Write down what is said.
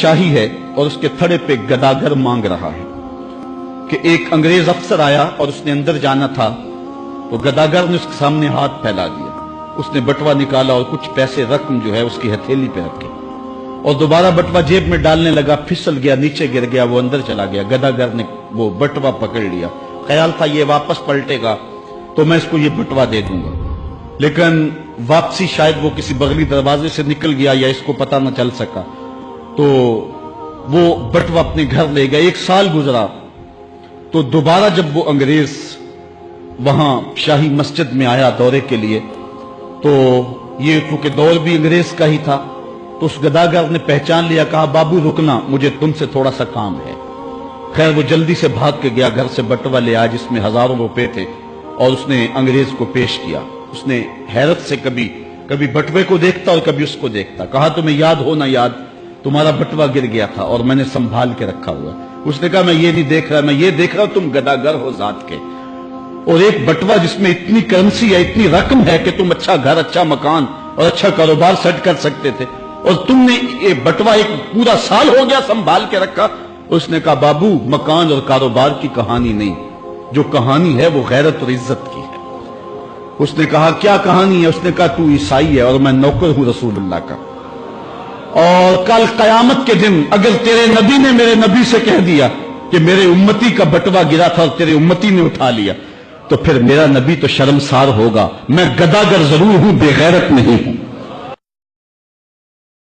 شاہی ہے اور اس کے تھڑے پہ گداگر مانگ رہا ہے کہ ایک انگریز افسر آیا اور اس نے اندر جانا تھا تو گداگر نے اس کے سامنے ہاتھ پھیلا دیا. اس نے بٹوا نکالا اور کچھ پیسے رقم جو ہے اس کی ہتھیلی پہ رکھے اور دوبارہ بٹوا جیب میں ڈالنے لگا, پھسل گیا, نیچے گر گیا, وہ اندر چلا گیا. گداگر نے وہ بٹوا پکڑ لیا, خیال تھا یہ واپس پلٹے گا تو میں اس کو یہ بٹوا دے دوں گا, لیکن واپسی شاید وہ کسی بغلی دروازے سے نکل گیا یا اس کو پتہ نہ چل سکا, تو وہ بٹوا اپنے گھر لے گیا. 1 سال گزرا تو دوبارہ جب وہ انگریز وہاں شاہی مسجد میں آیا دورے کے لیے, تو یہ چونکہ دور بھی انگریز کا ہی تھا, تو اس گداگر نے پہچان لیا, کہا بابو رکنا, مجھے تم سے تھوڑا سا کام ہے. خیر وہ جلدی سے بھاگ کے گیا, گھر سے بٹوا لے آیا جس میں ہزاروں روپے تھے اور اس نے انگریز کو پیش کیا. اس نے حیرت سے کبھی بٹوے کو دیکھتا اور کبھی اس کو دیکھتا. کہا تمہیں یاد ہو نہ یاد, تمہارا بٹوا گر گیا تھا اور میں نے سنبھال کے رکھا ہوا. اس نے کہا میں یہ نہیں دیکھ رہا, میں یہ دیکھ رہا تم گداگر ہو ذات کے, اور ایک بٹوا جس میں اتنی کرنسی ہے, اتنی رقم ہے کہ تم اچھا گھر, اچھا مکان اور اچھا کاروبار سیٹ کر سکتے تھے, اور تم نے یہ بٹوا ایک پورا سال ہو گیا سنبھال کے رکھا. اس نے کہا بابو مکان اور کاروبار کی کہانی نہیں, جو کہانی ہے وہ غیرت اور عزت کی ہے. اس نے کہا کیا کہانی ہے؟ اس نے کہا تو عیسائی ہے اور میں نوکر ہوں رسول اللہ کا, اور کل قیامت کے دن اگر تیرے نبی نے میرے نبی سے کہہ دیا کہ میرے امتی کا بٹوا گرا تھا اور تیرے امتی نے اٹھا لیا, تو پھر میرا نبی تو شرمسار ہوگا. میں گداگر ضرور ہوں, بے غیرت نہیں ہوں.